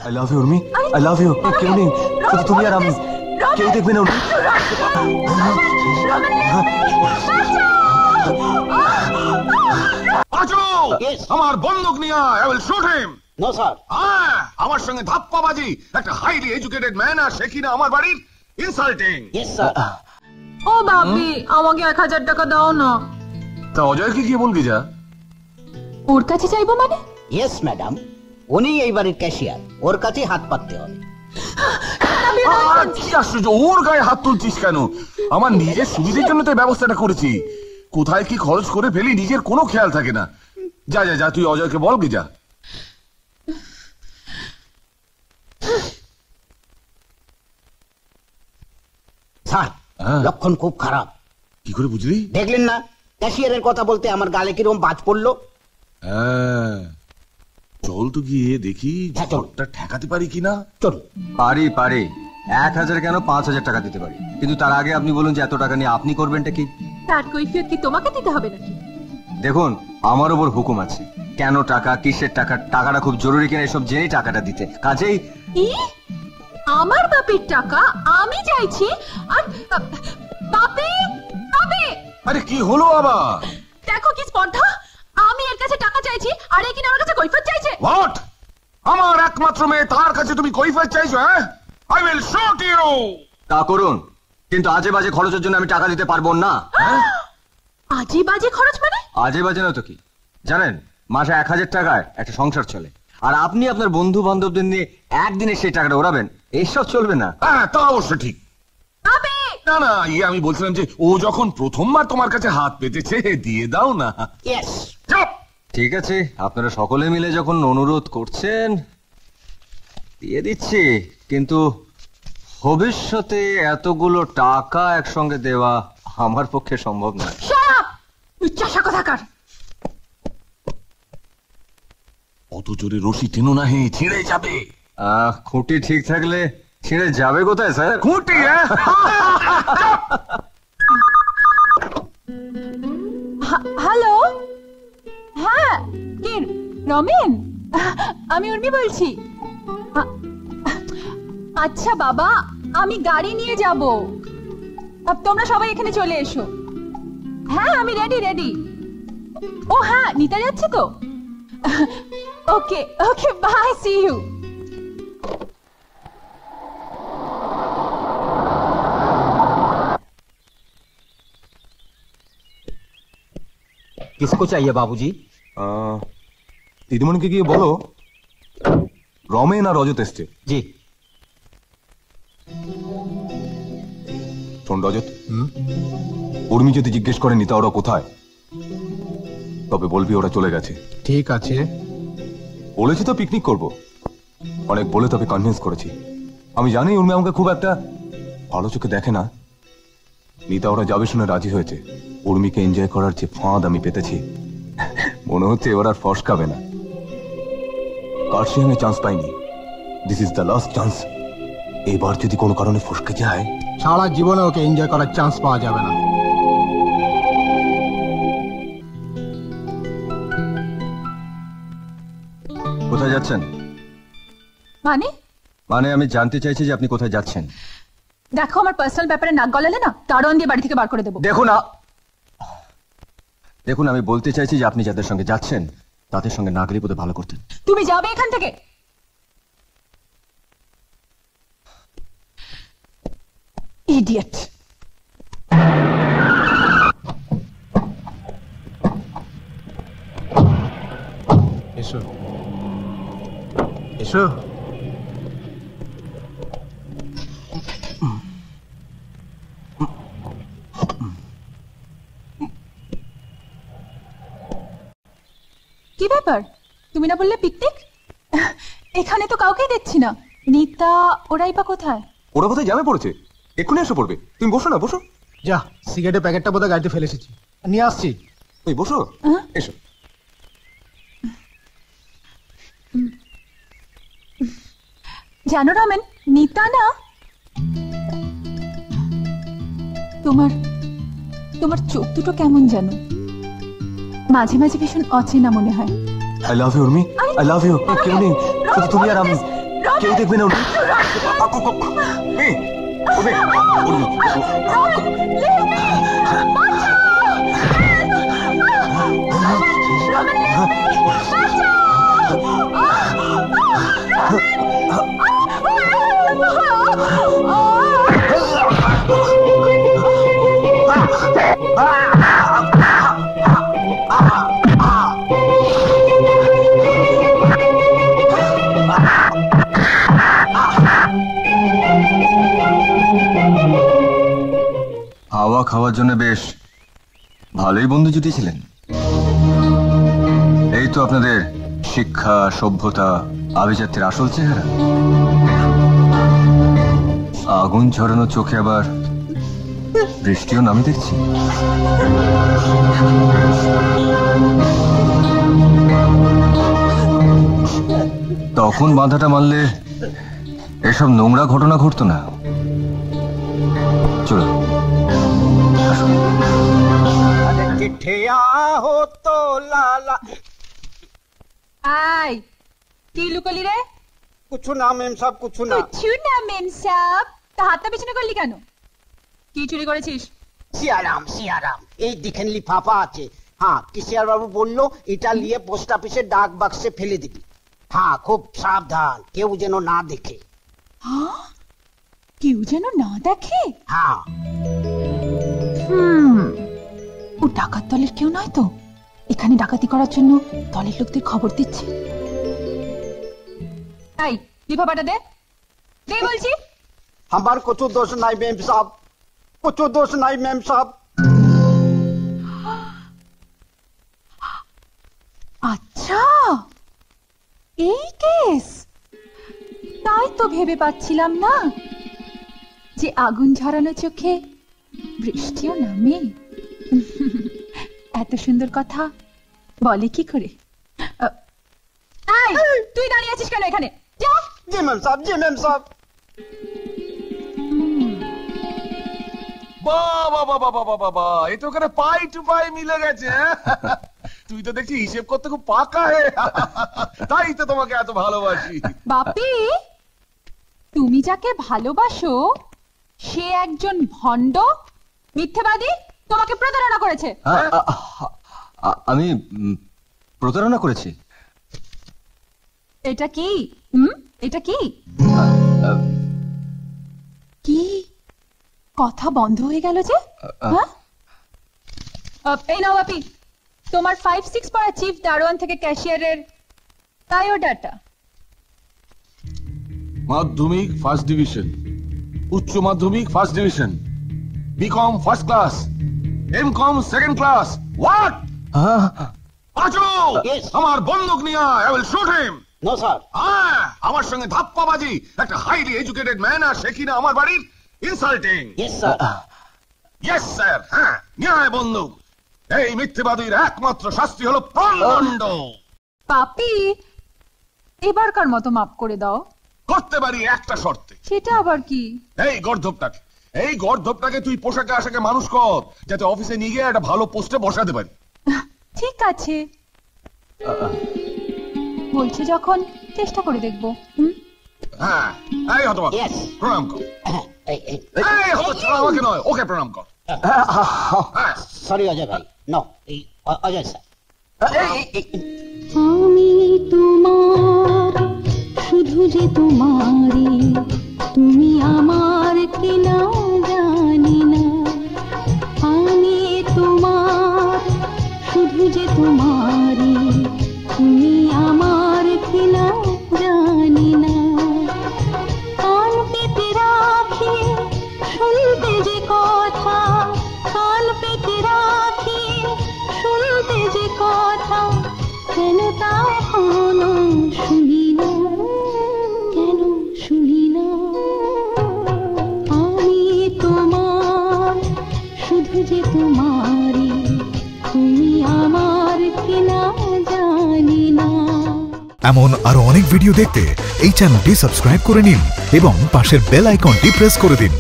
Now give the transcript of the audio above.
I love you, Urmi. I love you। কেউ নেই, শুধু তুমি আর আমি। কেউ দেখবে না। আমার বন্দুক নিয়ে আয়। I will shoot him. No sir. আমার সঙ্গে ধাপ্পাবাজি, একটা হাইলি এডুকেটেড ম্যান আর সে কিনা আমার বাড়ির ইনসাল্টিং। Yes sir. ও বাপি, আমাকে 1000 টাকা দাও না। তা অজয়কে কি বলবি? যা ওর কাছে চাইবো মানে? Yes ম্যাডাম, উনি এই বাড়ির ক্যাশিয়ার, ওর কাছে হাত পাততে হবে। কি আশ্চর্য, ওর গায়ে হাত তুলছিস কেন? আমার নিজের সুবিধের জন্য তো ব্যবস্থাটা করেছি। কোথায় কি খরচ করে ফেলি নিজের কোনো খেয়াল থাকে না। যা যা যা, তুই অজয়কে বল কি। যা স্যার, লক্ষণ খুব খারাপ। কি করে বুঝলি? দেখলেন না ক্যাশিয়ারের কথা বলতে আমার গালে কিরকম বাজ পড়লো। চল তো গিয়ে দেখি ঝড়টা ঠেকাতে পারি কিনা। চল। পারি 1000 কেন 5000 টাকা দিতে পারি, কিন্তু তার আগে আপনি বলুন যে এত টাকা নিয়ে আপনি করবেনটা কি? তার কৈফিয়ত কি তোমাকে দিতে হবে নাকি? দেখুন, আমার উপর হুকুম আছে। কেন টাকা, কিসের টাকা, টাকাটা খুব জরুরি কিনা এসব জেনেই টাকাটা দিতে। কাজেই আমার বাপের টাকা আমি চাইছি আর বাপে বাপে। আরে কি হলো আবার? দেখো কি স্পর্ধা, আমি এর কাছে টাকা চাইছি আর এ কিনা আমার কাছে কৈফিয়ত চাইছে। হোয়াট? আমার একমাত্র মেয়ে, তার কাছে তুমি কৈফিয়ত চাইছো? হ্যাঁ, আই উইল শুট ইউ। তা করুন, কিন্তু আজে বাজে খরচের জন্য আমি টাকা দিতে পারবো না। আজে বাজে খরচ মানে? আজে বাজে না তো কি, জানেন মাসে 1000 টাকায় একটা সংসার চলে, আর আপনি আপনার বন্ধু বান্ধবদের নিয়ে একদিনে সেই টাকাটা ওড়াবেন, এইসব চলবে না। হ্যাঁ, তা অবশ্য ঠিক। না না, আমি বলছিলাম যে ও যখন প্রথমবার তোমার কাছে হাত পেতেছে, দিয়ে দাও না। ইয়েস। ঠিক আছে, আপনারা সকলে মিলে যখন অনুরোধ করছেন দিয়ে দিচ্ছি, কিন্তু ভবিষ্যতে এতগুলো টাকা একসঙ্গে দেওয়া আমার পক্ষে সম্ভব নয়। অত জোরে রশি টেনো না, হে ছিঁড়ে যাবে। খুঁটি ঠিক থাকলে ছিঁড়ে যাবে কোথায় স্যার? খুঁটি? হ্যালো, হ্যাঁ কে? রমেন, আমি উর্মি বলছি। আচ্ছা বাবা, আমি গাড়ি নিয়ে যাব, তোমরা সবাই এখানে চলে এসো। হ্যাঁ আমি রেডি। ও হ্যাঁ, নিতে যাচ্ছে তো। ওকে ওকে, বাই, সি ইউ। किसको चाहिए बाबूजी? দিদিমণিকে গিয়ে বলো রমেন আর রজত এসছে। জি। শোন রজত, উর্মি যদি জিজ্ঞেস করে নিতা ওরা কোথায়, তবে বলবি ওরা চলে গেছে। ঠিক আছে। বলেছি তো পিকনিক করব, অনেক বলে তবে কনভিন্স করেছি। আমি জানি উর্মি আমাকে খুব একটা ভালো চোখে দেখে না। নিতা ওরা যাবে শুনে রাজি হয়েছে। উর্মিকে এনজয় করার যে ফাঁদ আমি পেতেছি, মনে হচ্ছে ওরা আর ফসকাবে না। কার্শিয়াং এ চান্স পাইনি, this is the last chance. এবার যদি কোনো কারণে ফসকে যায়, সারা জীবনে ওকে এনজয় করার চান্স পাওয়া যাবে না। কোথায় যাচ্ছেন? মানে আমি জানতে চাইছি যে আপনি কোথায় যাচ্ছেন। দেখো, আমার পার্সোনাল ব্যাপারে নাক গলালে না, দারোয়ান দিয়ে বাড়ি থেকে বার করে দেবো। দেখুন, আমি বলতে চাইছি যে আপনি যাদের সঙ্গে যাচ্ছেন তাদের সঙ্গে না গেলে বোধহয় ভালো করতেন। তুমি যাবে এখান থেকে। ইডিয়েট। এসো এসো। কি ব্যাপার, তুমি না বললে পিকনিক? এখানে তো কাউকেই দেখছি না। নিতা ওরাই বা কোথায়? ওরা কোথায় যাবে পড়েছে, এক্ষুনি এসে পড়বে। তুমি বসো না, বসো। যা, সিগারেটের প্যাকেটটা বোধহয় গাড়িতে ফেলে এসেছি, নিয়ে আসছি। তুই বসো, এসো। জানো রমেন, নিতা না তোমার চোখ দুটো কেমন জানো, মাঝে মাঝে ভীষণ অচেনা মনে হয়। I love you, Urmi. I love you। কেউ নেই, শুধু তুমি আর আমি। কেউ দেখবে না উনি। মেয়ে, ও মেয়ে, উর্মি, হাওয়া খাওয়ার জন্য বেশ ভালোই বন্ধু জুটিয়েছিলেন। এই তো আপনাদের শিক্ষা, সভ্যতা, আভিজাত্যের আসল চেহারা। আগুন ছড়ানো চোখে আবার বৃষ্টিও নামি দেখছি। তখন বাধাটা মারলে এসব নোংরা ঘটনা ঘটতো না। চলো। चिट्ठिया हो तो लाला। আই কি লুকলি রে? कुछ ना मेम साहब, कुछ ना। কিছু না মেম সাহেব। তা হাতটা পিছনে করলি কেন? কি চুরি করেছিস? সিয়ারাম এই দেখেন লিফাফা আছে। হ্যাঁ, কিশোর বাবু বললো এটা নিয়ে পোস্ট অফিসে ডাক বাক্সে ফেলে দিবি। হ্যাঁ, খুব সাবধান, কেউ যেন না দেখে। হ্যাঁ, কেউ যেন না দেখে। হ্যাঁ। ও ডাকাত দলের কেউ নয় তো? এখানে ডাকাতি করার জন্য দলের লোকদের খবর দিচ্ছে। এই লিফাফাটা দে, দে বলছি। আমার কিছু দোষ নাই মেম সাহেব, কিছু দোষ নাই মেম সাহেব। আচ্ছা, এই কেস। তাই তো ভেবে পাচ্ছিলাম না যে আগুন ঝরানো চোখে বৃষ্টিও নামে। এত সুন্দর কথা বলে কি করে? তুই দাঁড়িয়ে আছিস কেন এখানে? যা। জি মেম সাহেব, জি মেম সাহেব। বাবা বাবা বাবা বাবা, এ তো ওখানে পাই টু পাই মিলে গেছে। তুই তো দেখছি হিসেব করতে খুব পাকা হে। তাই তো তোমাকে এত ভালোবাসি। বাপি, তুমি যাকে ভালোবাসো সে একজন ভণ্ড মিথ্যেবাদী, তোমাকে প্রতারণা করেছে। আমি প্রতারণা করেছি? এটা কি? এটা কি? কি কথা বন্ধ হয়ে গেল যে? এই নাও বাপি, তোমার 5-6 পড়া চিফ দারোয়ান থেকে ক্যাশিয়ারের বায়োডাটা। মাধ্যমিক ফার্স্ট ডিভিশন, উচ্চ মাধ্যমিক first division, BCom first class, MCom second class. What? Panchu, আমার বন্দুক নিয়ে আয়, I will shoot him. No sir. আমার সঙ্গে ধাপ্পাবাজি একটা হাইলি এডুকেটেড ম্যান, আর সে কিনা আমার বাড়ির insulting. Yes sir. Yes sir. হ্যাঁ, নিয়ে আয় বন্দুক। এই মিথ্যেবাদীর একমাত্র শাস্তি হলো প্রাণদণ্ড। পাপি, এবারকার মতো মাফ করে দাও। করতে পারি একটা শর্তে। সেটা আবার কি? এই গর্ধবটাকে তুই পোশাকে আশাকে মানুষ কর, যাতে অফিসে নিয়ে গিয়ে একটা ভালো পোস্টে বসাতে পারি। ঠিক আছে, বলছে যখন চেষ্টা করে দেখবো। হ্যাঁ, এই হতবাক, প্রণাম কর। এই হতচ্ছাড়া আমাকে নয়, ওকে প্রণাম কর। সরি অজয় ভাই, নো, এই অজয় স্যার। আমি তোমার, শুধু যে তোমারই, তুমি আমার কিনা জানি না। আমি তোমার, শুধু যে তোমারই, তুমি আমার কিনা জানি না। কান পেতে রাখি শুনতে যে কথা, কান পেতে রাখি শুনতে যে কথা, কেন তা এখনো শুনি না, কেন শুনি না। আমি তোমার, শুধু যে তোমারই, তুমি আমার কিনা জানি না। এমন আরো অনেক ভিডিও দেখতে এই চ্যানেলটি সাবস্ক্রাইব করে নিন এবং পাশের বেল আইকনটি প্রেস করে দিন।